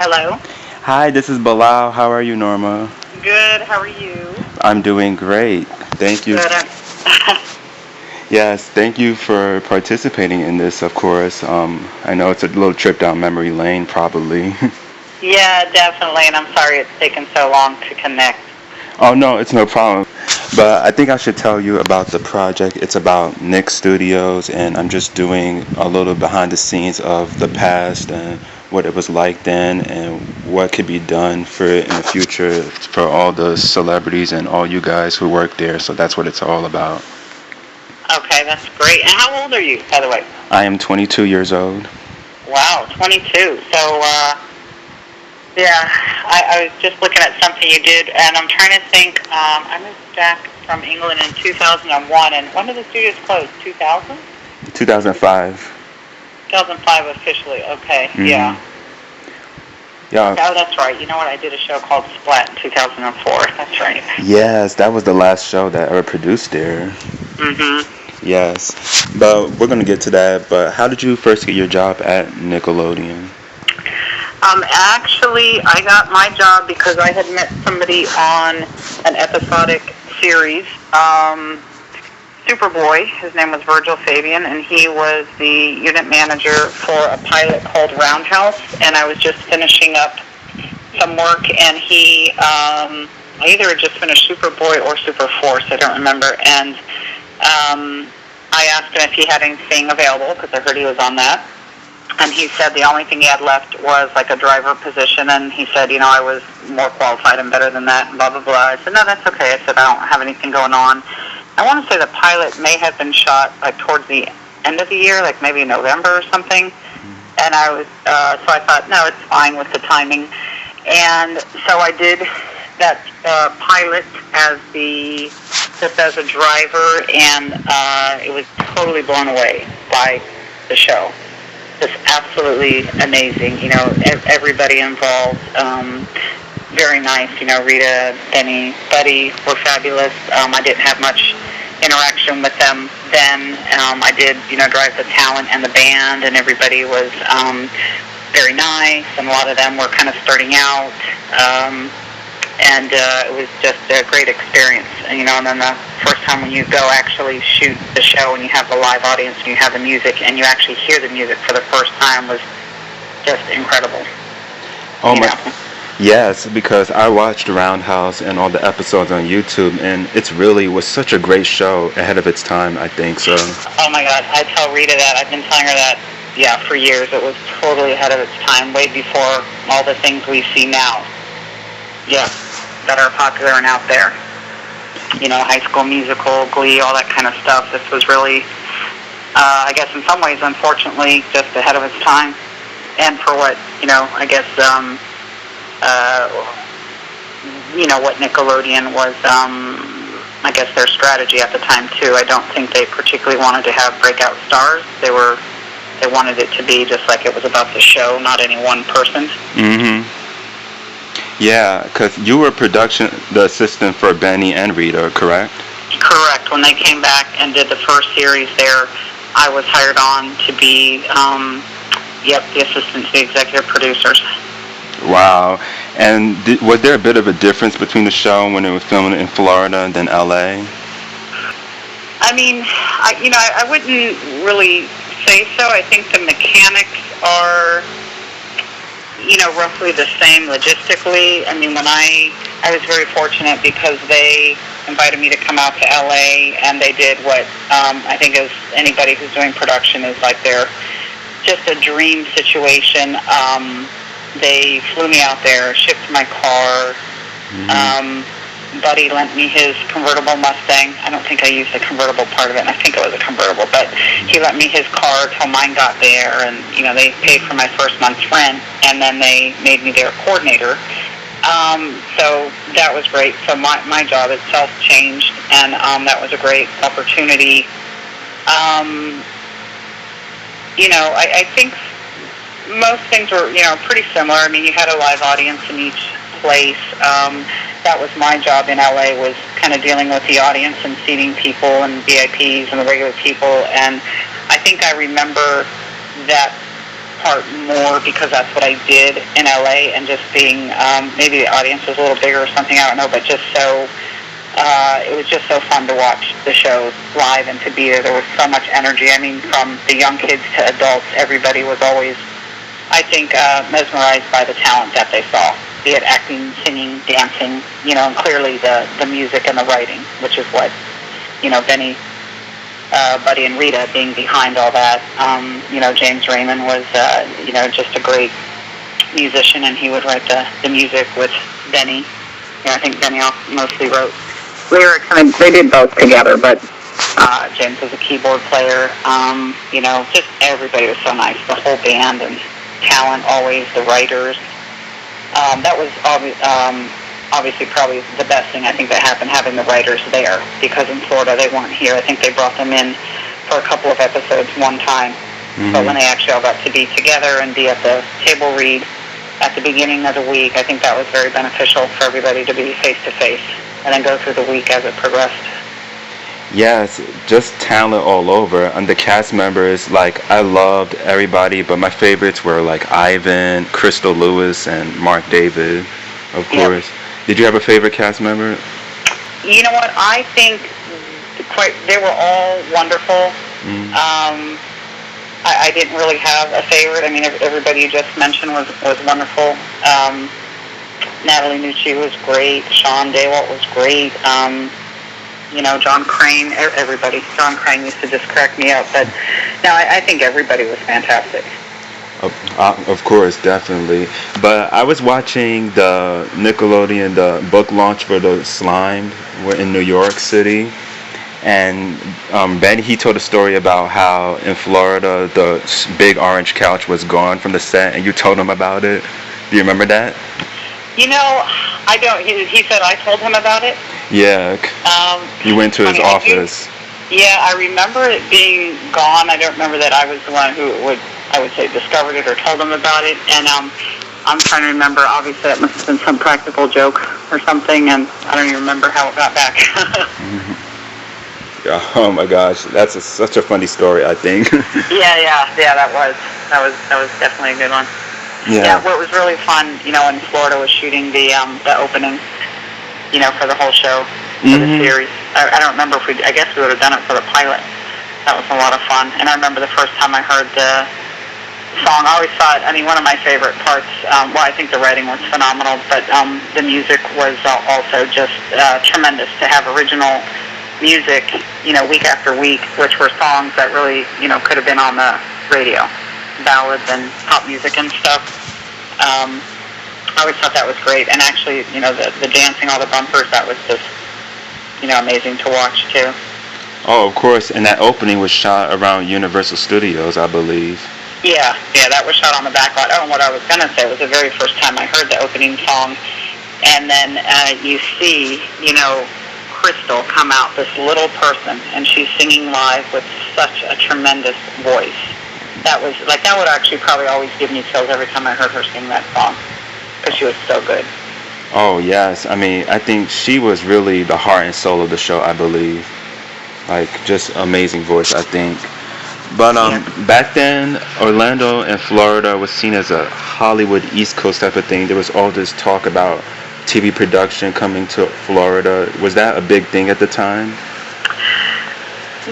Hello. Hi, this is Bilal. How are you, Norma? Good. How are you? I'm doing great. Thank you. Good. Yes, thank you for participating in this, of course. I know it's a little trip down memory lane, probably. Yeah, definitely. And I'm sorry it's taken so long to connect. Oh, no, it's no problem. But I think I should tell you about the project. It's about Nick Studios, and I'm just doing a little behind the scenes of the past and what it was like then and what could be done for it in the future for all the celebrities and all you guys who work there. So that's what it's all about. Okay, that's great. And how old are you, by the way? I am 22 years old. Wow, 22. So, yeah, I was just looking at something you did, and I'm trying to think. I moved back from England in 2001, and when did the studios close? 2000? 2005. 2005 officially. Okay, yeah. Yeah. Oh, that's right. You know what? I did a show called Splat in 2004. That's right. Yes, that was the last show that I ever produced there. Mm-hmm. Yes, but we're gonna get to that. But how did you first get your job at Nickelodeon? Actually, I got my job because I had met somebody on an episodic series, Superboy. His name was Virgil Fabian, and he was the unit manager for a pilot called Roundhouse, and I was just finishing up some work, and he, I either had just finished Superboy or Superforce, I don't remember, and I asked him if he had anything available, because I heard he was on that. And he said the only thing he had left was like a driver position, and he said, I was more qualified and better than that, and blah, blah, blah. I said, no, that's okay. I said, I don't have anything going on. I want to say the pilot may have been shot like towards the end of the year, like maybe November or something. And I was, so I thought, no, it's fine with the timing. And so I did that pilot just as a driver, and it was totally blown away by the show. Just absolutely amazing. Everybody involved, very nice. Rita, Benny, Buddy were fabulous. I didn't have much interaction with them then. I did, drive the talent and the band, and everybody was very nice, and a lot of them were kind of starting out. And it was just a great experience, and then the first time when you go actually shoot the show and you have the live audience and you have the music and you actually hear the music for the first time was just incredible. Oh my! Yes, because I watched Roundhouse and all the episodes on YouTube, and it really was such a great show ahead of its time, I think so. Oh my God, I tell Rita that. I've been telling her that, for years. It was totally ahead of its time, way before all the things we see now. Yeah, that are popular and out there. High School Musical, Glee, all that kind of stuff. This was really, I guess in some ways, unfortunately, just ahead of its time. And for what, I guess, what Nickelodeon was, I guess their strategy at the time too. I don't think they particularly wanted to have breakout stars. They wanted it to be just like it was about the show, not any one person. Mm-hmm. Yeah, because you were the assistant for Benny and Rita, correct? Correct. When they came back and did the first series there, I was hired on to be, the assistant to the executive producers. Wow. And was there a bit of a difference between the show when it was filmed in Florida than LA? I mean, I wouldn't really say so. I think the mechanics are, roughly the same logistically. I mean, when I was very fortunate because they invited me to come out to LA, and they did what I think as anybody who's doing production is like their just a dream situation. They flew me out there, shipped my car. Buddy lent me his convertible Mustang. I don't think I used the convertible part of it, and I think it was a convertible, but he lent me his car till mine got there, and, they paid for my first month's rent, and then they made me their coordinator. So that was great. So my job itself changed, and that was a great opportunity. I think most things were, pretty similar. I mean, you had a live audience in each place. That was my job in LA, was kind of dealing with the audience and seating people and VIPs and the regular people. And I think I remember that part more because that's what I did in LA, and just being, maybe the audience was a little bigger or something, I don't know, but just so, it was just so fun to watch the show live and to be there. There was so much energy. I mean, from the young kids to adults, everybody was always, I think, mesmerized by the talent that they saw, be it acting, singing, dancing, and clearly the music and the writing, which is what, Benny, Buddy, and Rita being behind all that. James Raymond was, just a great musician, and he would write the music with Benny. I think Benny mostly wrote lyrics, and they did both together, but James was a keyboard player. Just everybody was so nice, the whole band, and talent always, the writers. That was obviously probably the best thing I think that happened, having the writers there, because in Florida they weren't here. I think they brought them in for a couple of episodes one time, but when they actually all got to be together and be at the table read at the beginning of the week, I think that was very beneficial for everybody to be face-to-face and then go through the week as it progressed. Yes, just talent all over. And the cast members, I loved everybody, but my favorites were Ivan, Crystal Lewis, and Mark David, of course. Yep. Did you have a favorite cast member? You know what? I think they were all wonderful. I didn't really have a favorite. I mean, everybody you just mentioned was wonderful. Natalie Nucci was great. Sean Daywalt was great. John Crane, everybody. John Crane used to just crack me up. But no, I think everybody was fantastic. Of course, definitely. But I was watching the Nickelodeon, the book launch for the Slime in New York City. And Ben, he told a story about how in Florida the big orange couch was gone from the set, and you told him about it. Do you remember that? I don't. He said I told him about it. Yeah. You went to his office. I remember it being gone. I don't remember that I was the one who I would say, discovered it or told him about it. And I'm trying to remember. Obviously, that must have been some practical joke or something, and I don't even remember how it got back. Yeah, oh my gosh, that's such a funny story, I think. Yeah, that was definitely a good one. Yeah, what was really fun, in Florida was shooting the opening, for the whole show, for the series. I don't remember I guess we would have done it for the pilot. That was a lot of fun. And I remember the first time I heard the song, I always thought, one of my favorite parts, I think the writing was phenomenal, but the music was also just tremendous to have original music, week after week, which were songs that really, could have been on the radio, ballads and pop music and stuff. I always thought that was great, and actually, the dancing, all the bumpers, that was just, amazing to watch too. Oh, of course, and that opening was shot around Universal Studios, I believe. Yeah, that was shot on the back lot. Oh, and what I was going to say was the very first time I heard the opening song, and then you see, Crystal come out, this little person, and she's singing live with such a tremendous voice. That was, that would actually probably always give me chills every time I heard her sing that song, because she was so good. Oh, yes. I think she was really the heart and soul of the show, I believe. Just amazing voice, I think. But back then, Orlando and Florida was seen as a Hollywood East Coast type of thing. There was all this talk about TV production coming to Florida. Was that a big thing at the time?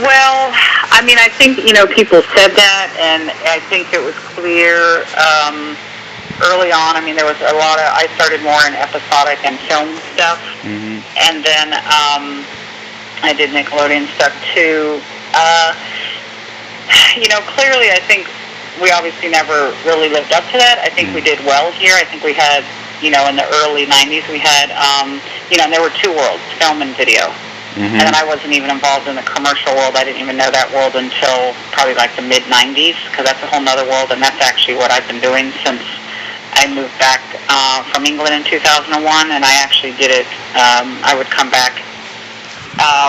Well, I think, people said that, and I think it was clear early on. There was a lot of, I started more in episodic and film stuff, and then I did Nickelodeon stuff too. Clearly I think we obviously never really lived up to that. I think we did well here. I think we had, in the early 90s, we had, and there were two worlds, film and video. And then I wasn't even involved in the commercial world. I didn't even know that world until probably the mid-90s, because that's a whole other world, and that's actually what I've been doing since I moved back from England in 2001, and I actually did it. I would come back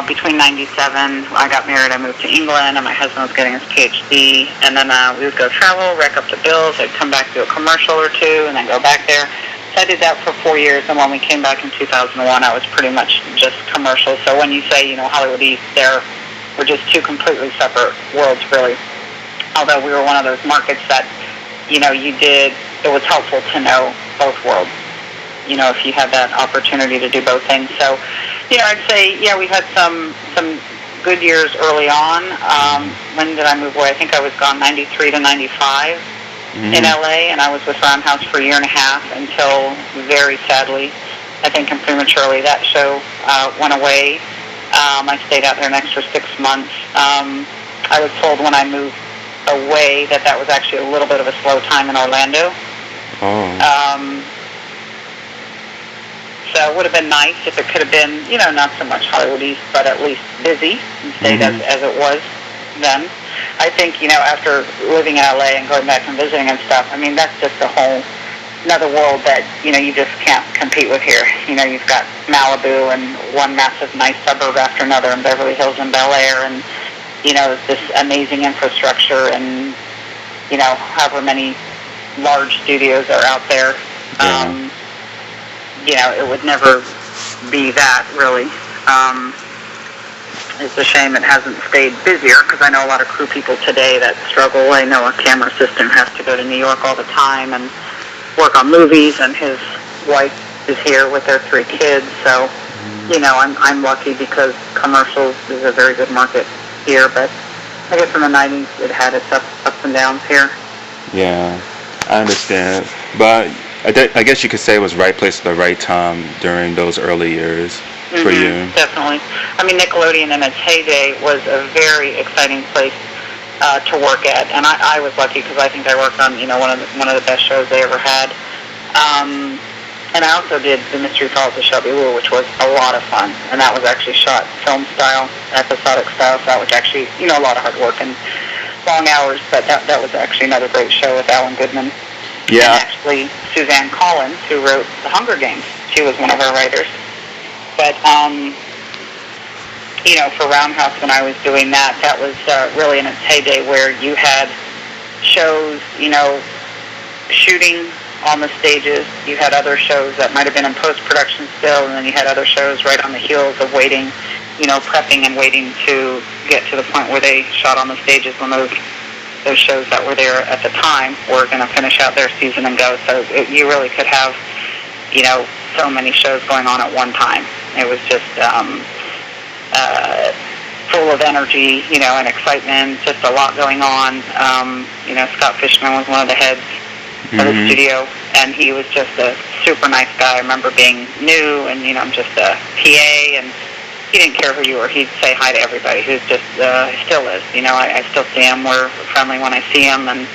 between 97, I got married, I moved to England, and my husband was getting his PhD, and then we would go travel, rack up the bills, I'd come back, do a commercial or two, and then go back there. So I did that for 4 years, and when we came back in 2001, I was pretty much just commercial. So when you say, Hollywood East, we're just two completely separate worlds, really. Although we were one of those markets that, it was helpful to know both worlds, if you had that opportunity to do both things. So, I'd say, we had some good years early on. When did I move away? I think I was gone 93 to 95 in LA, and I was with Roundhouse for a year and a half until, very sadly, I think prematurely, that show went away. I stayed out there an extra 6 months. I was told when I moved away that was actually a little bit of a slow time in Orlando. So it would have been nice if it could have been, not so much Hollywood East, but at least busy and stayed as it was then. I think, after living in LA and going back and visiting and stuff, I mean, that's just a whole another world that, you just can't compete with here. You've got Malibu and one massive nice suburb after another, and Beverly Hills and Bel Air, and, this amazing infrastructure, and, however many large studios are out there. It would never be that, really. It's a shame it hasn't stayed busier, because I know a lot of crew people today that struggle. I know a camera assistant has to go to New York all the time and work on movies, and his wife is here with their 3 kids. So, I'm lucky because commercials is a very good market here, but I guess in the 90s it had its ups and downs here. Yeah, I understand. But I guess you could say it was right place at the right time during those early years for you. Definitely. I mean, Nickelodeon in its heyday was a very exciting place to work at, and I was lucky because I think I worked on one of the best shows they ever had. And I also did the Mystery Falls of Shelby Woo, which was a lot of fun, and that was actually shot film style, episodic style, so that was actually a lot of hard work and long hours, but that was actually another great show with Alan Goodman. Yeah. And actually Suzanne Collins, who wrote The Hunger Games, she was one of our writers. But for Roundhouse, when I was doing that was really in its heyday, where you had shows, shooting on the stages. You had other shows that might have been in post-production still, and then you had other shows right on the heels of waiting, prepping and waiting to get to the point where they shot on the stages when those shows that were there at the time were going to finish out their season and go. So you really could have, so many shows going on at one time. It was just full of energy, and excitement, just a lot going on. Scott Fishman was one of the heads of the studio, and he was just a super nice guy. I remember being new, and, I'm just a PA, and he didn't care who you were. He'd say hi to everybody. He was just, still is. I still see him. We're friendly when I see him, and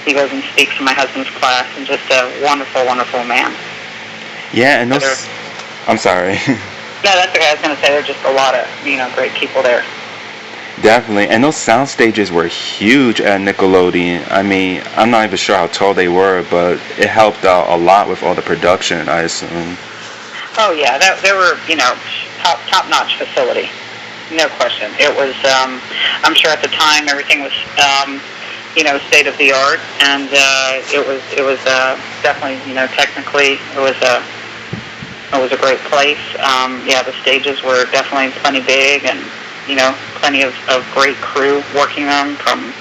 he goes and speaks in my husband's class, and just a wonderful, wonderful man. Yeah, and those... I'm sorry. No, that's okay. I was going to say there's just a lot of, great people there. Definitely. And those sound stages were huge at Nickelodeon. I mean, I'm not even sure how tall they were, but it helped out a lot with all the production, I assume. Oh, yeah. They were, top-notch facility. No question. It was, I'm sure at the time everything was, state-of-the-art, and it was definitely, technically, it was a great place. The stages were definitely plenty big, and plenty of great crew working them, from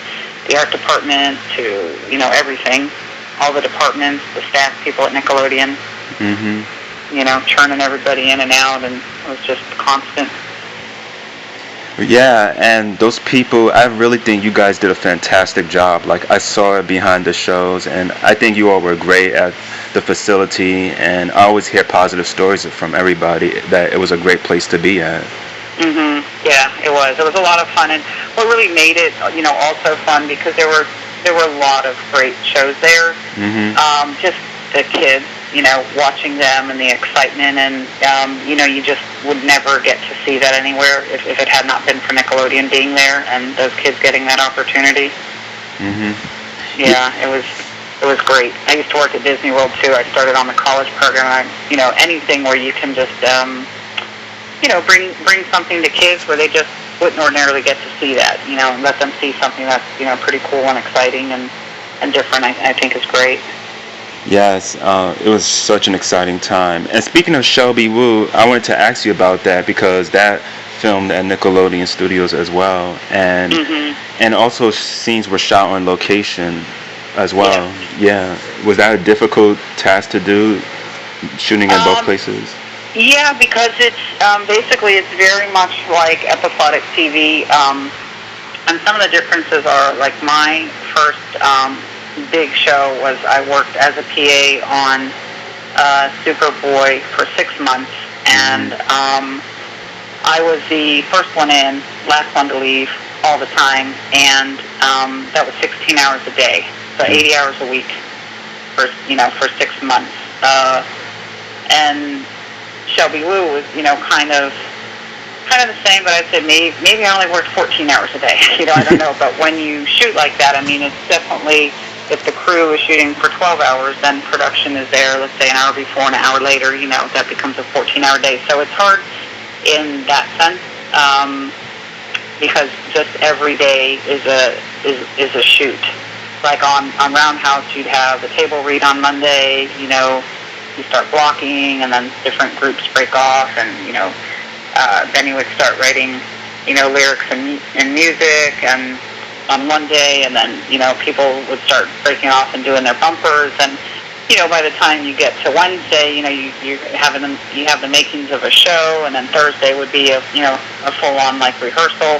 the art department to everything, all the departments, the staff people at Nickelodeon. Churning everybody in and out, and it was just constant. Yeah, and those people, I really think you guys did a fantastic job. Like, I saw it behind the shows, and I think you all were great at the facility, and I always hear positive stories from everybody that it was a great place to be at. Yeah, it was. It was a lot of fun, and what really made it, also fun, because there were a lot of great shows there. Just the kids, watching them and the excitement, and you just would never get to see that anywhere if it had not been for Nickelodeon being there and those kids getting that opportunity. Yeah, it was great. I used to work at Disney World too. I started on the college program. Anything where you can just bring something to kids where they just wouldn't ordinarily get to see that, and let them see something that's, pretty cool and exciting and different, I think is great. Yes, it was such an exciting time. And speaking of Shelby Woo, I wanted to ask you about that, because that filmed at Nickelodeon Studios as well, and also scenes were shot on location. as well. Yeah. Was that a difficult task to do, shooting in both places? Yeah, because it's basically it's very much like episodic TV. And some of the differences are like my first big show was I worked as a PA on Superboy for 6 months, and I was the first one in, last one to leave all the time, and that was 16 hours a day, so 80 hours a week for 6 months. And Shelby Woo was kind of the same, but I'd say maybe I only worked 14 hours a day. I don't know, but when you shoot like that, I mean, it's definitely, if the crew is shooting for 12 hours, then production is there, let's say an hour before, an hour later, that becomes a 14-hour day. So it's hard in that sense, because just every day is a shoot. Like on Roundhouse, you'd have the table read on Monday, you start blocking, and then different groups break off, and, then you would start writing, lyrics and music, and on one day, and then, people would start breaking off and doing their bumpers, and, by the time you get to Wednesday, you have the makings of a show, and then Thursday would be a full-on, like, rehearsal.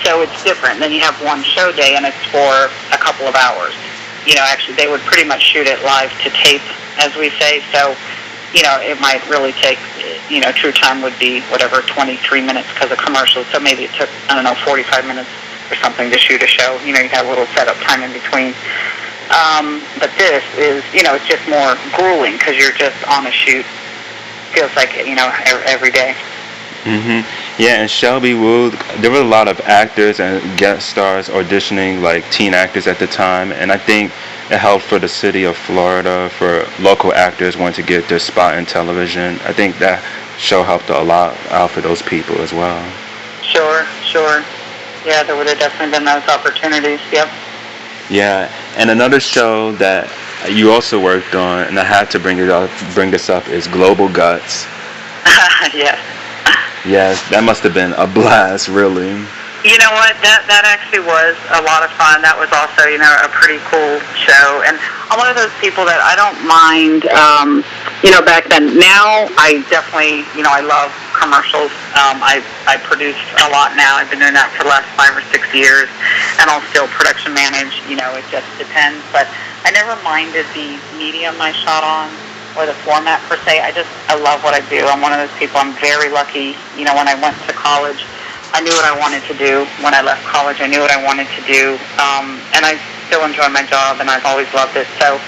So it's different. Then you have one show day, and it's for a couple of hours. Actually, they would pretty much shoot it live to tape, as we say, so, it might really take, true time would be, 23 minutes because of commercials, so maybe it took, 45 minutes or something to shoot a show. You have a little setup time in between. But this is, it's just more grueling because you're just on a shoot. Feels like, every day. Yeah, and Shelby Woo, there were a lot of actors and guest stars auditioning, like teen actors at the time, and I think it helped for the city of Florida, for local actors wanting to get their spot in television. I think that show helped a lot out for those people as well. Sure. Yeah, there would have definitely been those opportunities, yep. Yeah, and another show that you also worked on, and I had to bring this up, is Global Guts. Yes. Yes, that must have been a blast, really. You know what? That actually was a lot of fun. That was also, a pretty cool show. And I'm one of those people that I don't mind, back then. Now, I definitely, I love commercials. I produce a lot now. I've been doing that for the last 5 or 6 years. And I'll still production manage, it just depends. But I never minded the medium I shot on, or the format per se. I love what I do. I'm one of those people. I'm very lucky. When I went to college, I knew what I wanted to do. When I left college, I knew what I wanted to do. And I still enjoy my job, and I've always loved it. So,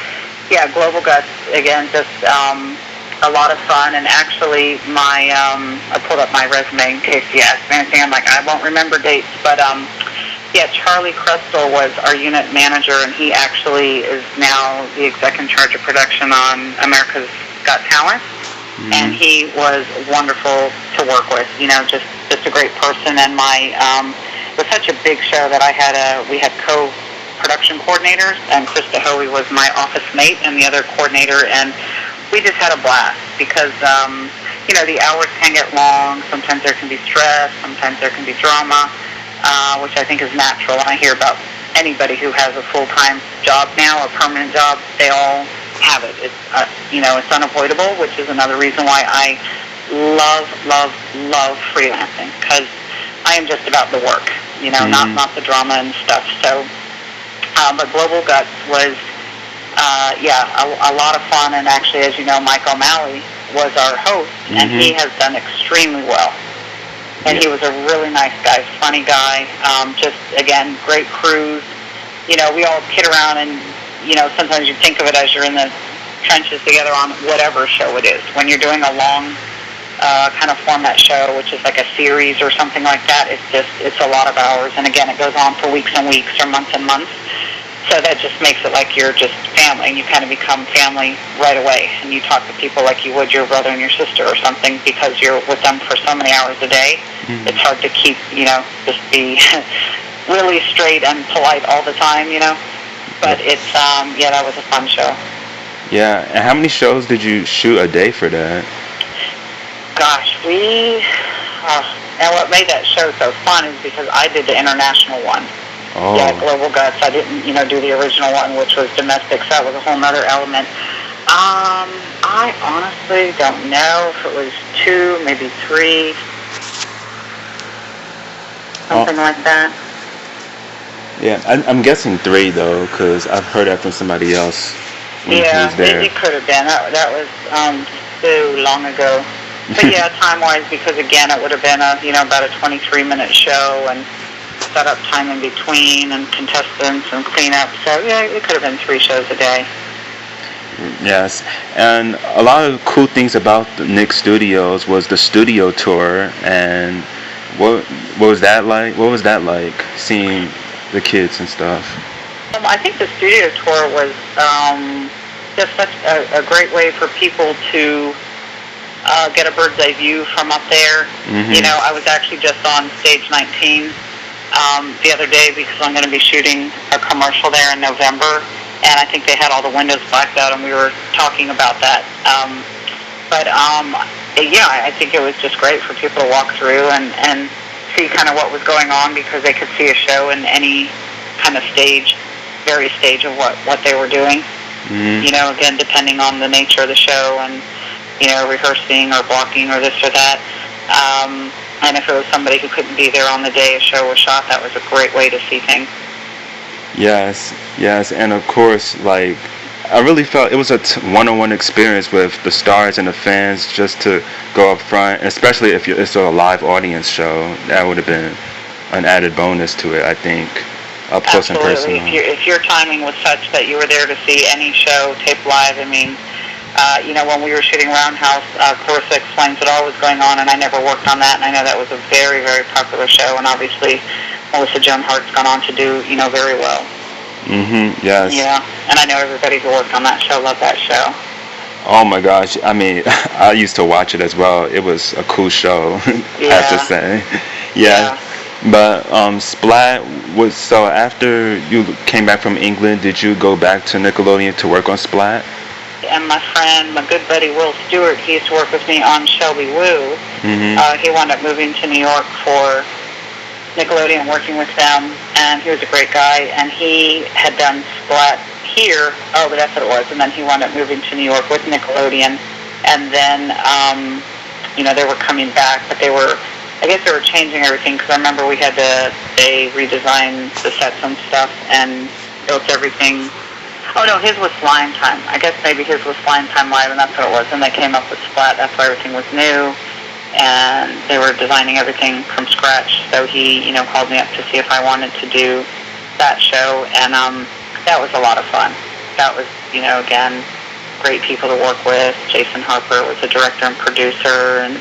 yeah, Global Guts, again, just a lot of fun. And actually, I pulled up my resume in case you asked me anything. I'm like, I won't remember dates, but yeah, Charlie Crystal was our unit manager, and he actually is now the exec in charge of production on America's Got Talent. And he was wonderful to work with, just a great person. And it was such a big show that we had co-production coordinators, and Krista Hoey was my office mate and the other coordinator, and we just had a blast because, the hours can get long. Sometimes there can be stress, sometimes there can be drama, which I think is natural. And I hear about anybody who has a full-time job now, a permanent job, they all have it. It's, it's unavoidable, which is another reason why I love freelancing, because I am just about the work, not the drama and stuff. So, but Global Guts was, a lot of fun. And actually, as you know, Mike O'Malley was our host, and he has done extremely well. And he was a really nice guy, funny guy, just, again, great crews. We all kid around, and, sometimes you think of it as you're in the trenches together on whatever show it is. When you're doing a long kind of format show, which is like a series or something like that, it's a lot of hours. And, again, it goes on for weeks and weeks or months and months. So that just makes it like you're just family, and you kind of become family right away. And you talk to people like you would your brother and your sister or something, because you're with them for so many hours a day. It's hard to keep, just be really straight and polite all the time, But it's, that was a fun show. Yeah, and how many shows did you shoot a day for that? Gosh, and what made that show so fun is because I did the international one. Oh. Global Guts. I didn't, do the original one, which was domestic, so that was a whole nother element. I honestly don't know if it was 2, maybe 3, something like that. Yeah, I'm guessing 3 though, because I've heard that from somebody else when he was there. It could have been. That was so long ago. But yeah, time-wise, because again, it would have been about a 23-minute show and setup time in between and contestants and cleanup. So yeah, it could have been 3 shows a day. Yes, and a lot of cool things about the Nick Studios was the studio tour, and what was that like? What was that like, seeing the kids and stuff? I think the studio tour was just such a great way for people to get a bird's eye view from up there. Mm-hmm. I was actually just on stage 19 the other day because I'm going to be shooting a commercial there in November, and I think they had all the windows blacked out, and we were talking about that. Yeah, I think it was just great for people to walk through and see kind of what was going on, because they could see a show in any kind of very stage of what they were doing. Mm-hmm. Again, depending on the nature of the show and, rehearsing or blocking or this or that. And if it was somebody who couldn't be there on the day a show was shot, that was a great way to see things. Yes, and of course, like, I really felt it was a one-on-one experience with the stars and the fans, just to go up front, especially if it's a live audience show. That would have been an added bonus to it, I think, up close and personal. If your timing was such that you were there to see any show taped live, I mean, when we were shooting Roundhouse, Clarissa Explains It All was going on, and I never worked on that, and I know that was a very, very popular show, and obviously Melissa Joan Hart's gone on to do, very well. Mm-hmm, yes. Yeah, and I know everybody who worked on that show loved that show. Oh my gosh, I mean, I used to watch it as well. It was a cool show, I have to say. Yeah. But Splat was, so after you came back from England, did you go back to Nickelodeon to work on Splat? And my friend, my good buddy Will Stewart, he used to work with me on Shelby Woo. Mm-hmm. He wound up moving to New York for Nickelodeon, working with them, and he was a great guy, and he had done Splat here. Oh, but that's what it was. And then he wound up moving to New York with Nickelodeon, and then, they were coming back, but I guess they were changing everything, because I remember they redesigned the sets and stuff and built everything. Oh no, his was Slime Time. I guess maybe his was Slime Time Live, and that's what it was. And they came up with Splat. That's why everything was new, and they were designing everything from scratch. So he, called me up to see if I wanted to do that show, and that was a lot of fun. That was, again, great people to work with. Jason Harper was the director and producer, and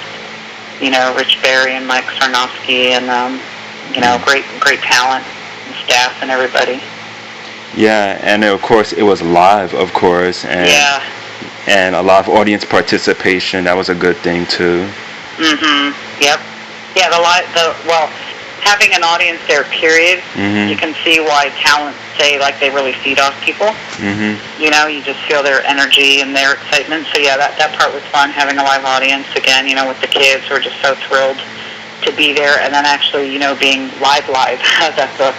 Rich Berry and Mike Sarnofsky, and great talent and staff and everybody. Yeah, and of course it was live, of course, and a lot of audience participation. That was a good thing too. Mhm. Yep. Yeah, having an audience there, period. Mm-hmm. You can see why talent they really feed off people. Mm-hmm. You just feel their energy and their excitement. So yeah, that part was fun, having a live audience again. With the kids who are just so thrilled to be there, and then actually being live. That's a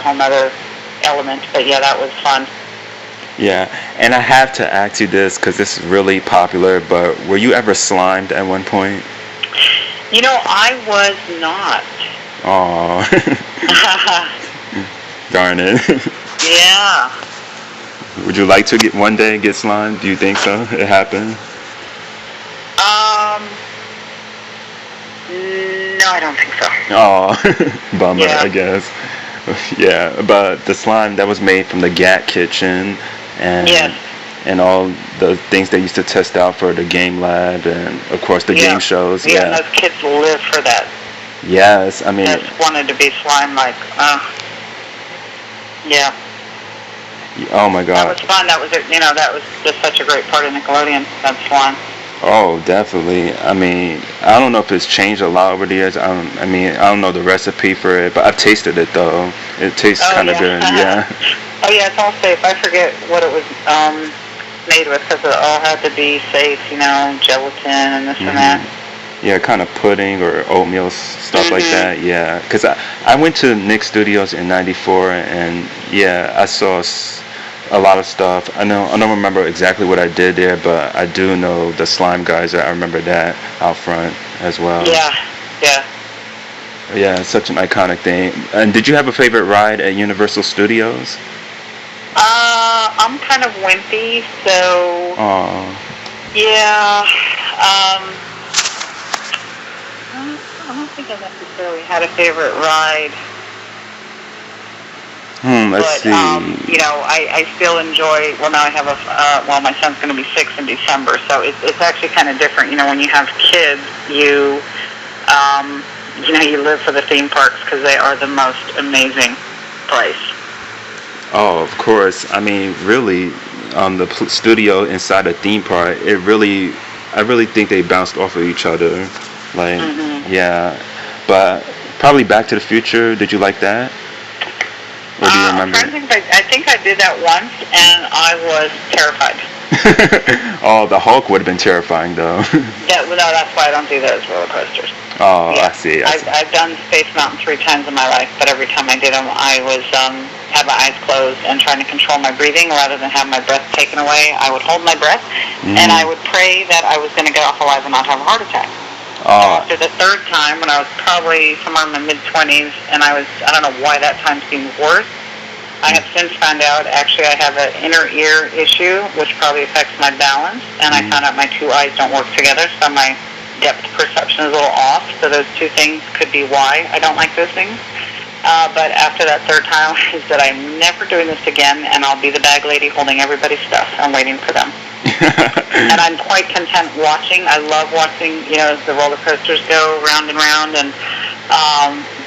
whole nother element, but yeah, that was fun. Yeah, and I have to ask you this because this is really popular, but were you ever slimed at one point? I was not. Oh. Darn it. Yeah. Would you like to one day get slimed? Do you think so? It happened? No, I don't think so. Oh, bummer, yeah. I guess. Yeah, but the slime that was made from the Gat Kitchen and all the things they used to test out for the game lab and of course the game shows. Yeah, and those kids live for that. Yes, I mean, just wanted to be slime yeah. Oh my God. That was fun. That was that was just such a great part of Nickelodeon. That slime. Oh, definitely. I mean, I don't know if it's changed a lot over the years. I don't know the recipe for it, but I've tasted it though. It tastes kind of good. Yeah. Oh yeah, it's all safe. I forget what it was made with, because it all had to be safe. Gelatin and this and that. Yeah, kind of pudding or oatmeal stuff like Mhm. that. Yeah, because I went to Nick Studios in '94, and yeah, I saw a lot of stuff. I don't remember exactly what I did there, but I do know the slime guys. I remember that out front as well. Yeah, yeah. Yeah, it's such an iconic thing. And did you have a favorite ride at Universal Studios? I'm kind of wimpy, so Oh, yeah. I don't think I necessarily had a favorite ride, let's but see. I still enjoy. Well, now I have my son's going to be 6 in December, so it's actually kind of different. When you have kids, um, you live for the theme parks because they are the most amazing place. Oh, of course. I mean, really, the studio inside a theme park, I really think they bounced off of each other. Like, Hmm. yeah. But probably Back to the Future. Did you like that, or do you I'm remember trying to it? think. I think I did that once, and I was terrified. Oh, the Hulk would have been terrifying, though. No, that's why I don't do those roller coasters. Oh, I Yeah, see. I I've see. I've done Space Mountain 3 times in my life, but every time I did them, I was had my eyes closed and trying to control my breathing rather than have my breath taken away. I would hold my breath, and I Mm. would pray that I was going to get off alive and not have a heart attack. So Oh. after the third time, when I was probably somewhere in my mid-20s, and I don't know why that time seemed worse. I have since found out actually I have an inner ear issue, which probably affects my balance, and I Mm. found out my two eyes don't work together, so my depth perception is a little off. So those two things could be why I don't like those things. But after that third time, I said I'm never doing this again, and I'll be the bag lady holding everybody's stuff. I'm waiting for them, and I'm quite content watching. I love watching, the roller coasters go round and round, and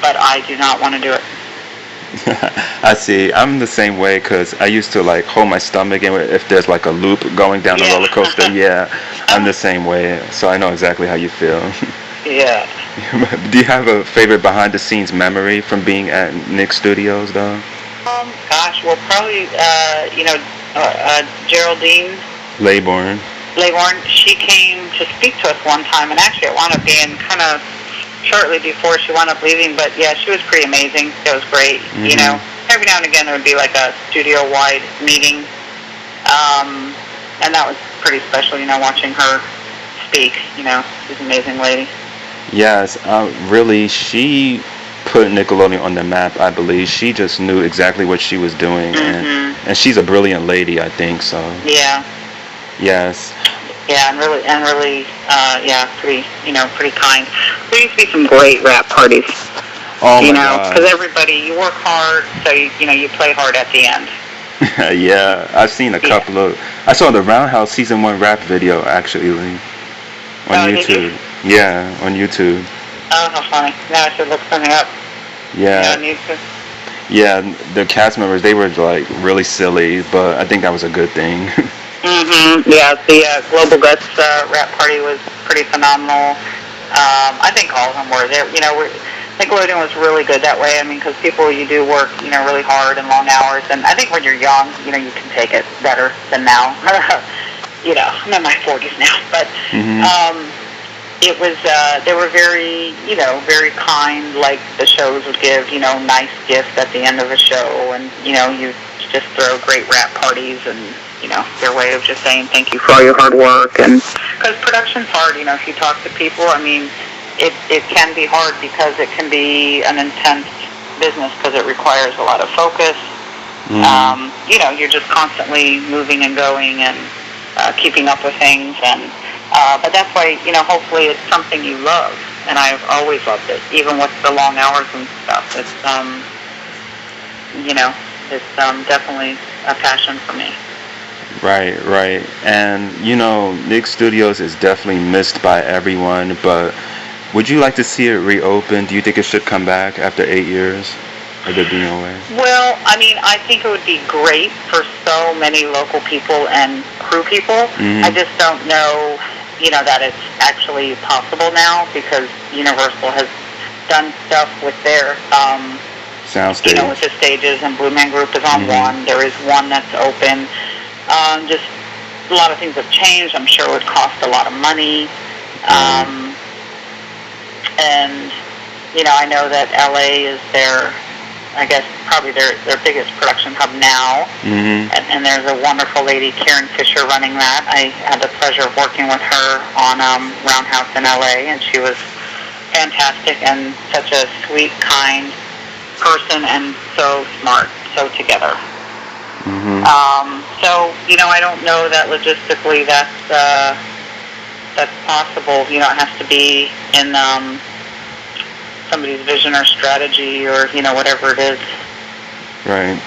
but I do not want to do it. I see. I'm the same way because I used to like hold my stomach, and if there's like a loop going down the Yeah. roller coaster, yeah, I'm the same way. So I know exactly how you feel. Yeah. Do you have a favorite behind the scenes memory from being at Nick Studios, though? Gosh, well, probably, Geraldine Laybourne. Laybourne, she came to speak to us one time, and actually it wound up being kind of shortly before she wound up leaving, but yeah, she was pretty amazing. It was great, Hmm. Every now and again there would be like a studio-wide meeting, and that was pretty special, watching her speak, she's an amazing lady. Yes, really, she put Nickelodeon on the map, I believe. She just knew exactly what she was doing, Hmm. and she's a brilliant lady, I think, so Yeah. yes. Yeah, and really, yeah, pretty kind. There used to be some great rap parties, Oh my because God. everybody, you work hard, so you play hard at the end. Yeah, I've seen a Yeah. couple of. I saw the Roundhouse season 1 rap video actually on Oh, did you? YouTube. Yeah, on YouTube. Oh, how funny. Now I should look something up. Yeah, I Yeah, need to. yeah. The cast members, they were like really silly, but I think that was a good thing. Yeah, the Global Guts rap party was pretty phenomenal. I think all of them were there. Nickelodeon was really good that way. I mean, because people, you do work, really hard and long hours, and I think when you're young, you can take it better than now. I'm in my 40s now, but Hmm. it was they were very very kind. Like the shows would give nice gifts at the end of a show, and you just throw great rap parties, and their way of just saying thank you for all your hard work. And because production's hard, if you talk to people, I mean, it can be hard because it can be an intense business because it requires a lot of focus. Hmm. You're just constantly moving and going and keeping up with things, and but that's why hopefully it's something you love, and I've always loved it, even with the long hours and stuff. It's definitely a passion for me. Right, right. And Nick Studios is definitely missed by everyone, but would you like to see it reopen? Do you think it should come back after 8 years of it being away? Well, I mean, I think it would be great for so many local people and crew people. I Hmm. just don't know, that it's actually possible now because Universal has done stuff with their, with Soundstage. the stages, and Blue Man Group is on Hmm. one. There is one that's open. Just a lot of things have changed. I'm sure it would cost a lot of money. Right. Um, And, I know that LA is I guess, probably their biggest production hub now. Mm-hmm. And there's a wonderful lady, Karen Fisher, running that. I had the pleasure of working with her on Roundhouse in LA, and she was fantastic and such a sweet, kind person, and so smart, so together. Mm-hmm. So, I don't know that logistically that's possible. It has to be in somebody's vision or strategy or, whatever it is. Right.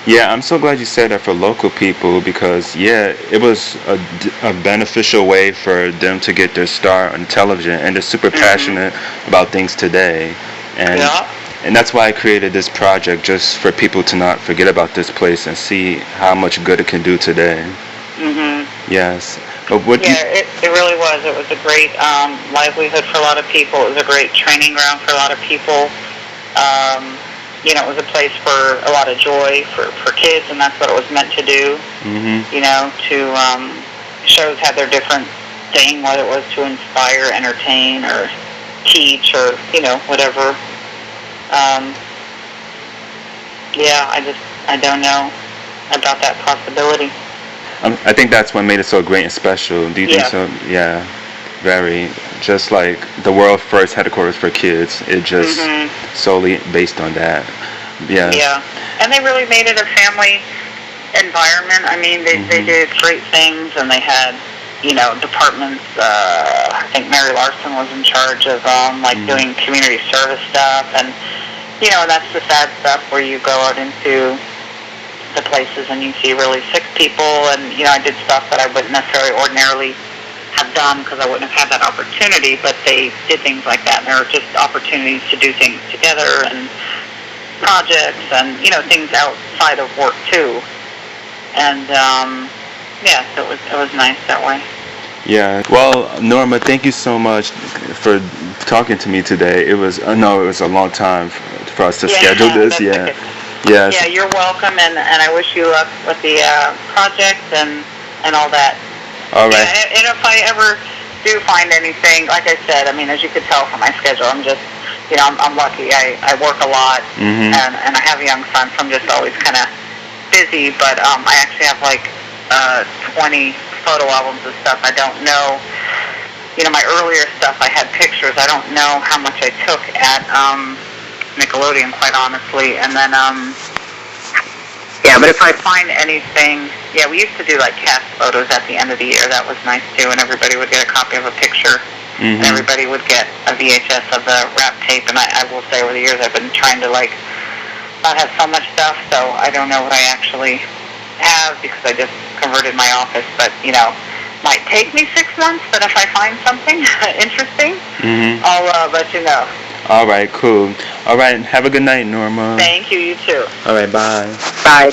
Yeah, I'm so glad you said that for local people because, it was a beneficial way for them to get their start on television, and they're super passionate about things today. And that's why I created this project, just for people to not forget about this place and see how much good it can do today. Yes. But it really was. It was a great livelihood for a lot of people. It was a great training ground for a lot of people. It was a place for a lot of joy for kids, and that's what it was meant to do. Shows had their different thing, whether it was to inspire, entertain, or teach, or, whatever. I don't know about that possibility. I think that's what made it so great and special. Do you think so? Yeah, very. Just like the world first headquarters for kids, it just solely based on that. Yeah. Yeah, and they really made it a family environment. I mean, they did great things, and they had, departments. I think Mary Larson was in charge of doing community service stuff, and that's the sad stuff where you go out into the places and you see really sick people, and I did stuff that I wouldn't necessarily ordinarily have done because I wouldn't have had that opportunity, but they did things like that, and there were just opportunities to do things together and projects and things outside of work too, and so it was nice that way. Yeah. Well, Norma, thank you so much for talking to me today. It was a long time for us to schedule this. Yeah. Okay. Yes. Yeah, you're welcome, and I wish you luck with the project and all that. All right. Yeah, and if I ever do find anything, like I said, I mean, as you could tell from my schedule, I'm just, I'm lucky. I work a lot, and I have a young son, so I'm just always kind of busy. But I actually have 20 photo albums of stuff. I don't know. My earlier stuff, I had pictures. I don't know how much I took at Nickelodeon, quite honestly. And then, but if I find anything, we used to do cast photos at the end of the year. That was nice too, and everybody would get a copy of a picture, and everybody would get a VHS of the rap tape. And I will say, over the years, I've been trying to not have so much stuff, so I don't know what I actually have because I just converted my office. But might take me 6 months. But if I find something interesting, I'll let you know. All right, cool. All right, have a good night, Norma. Thank you, you too. All right, bye. Bye.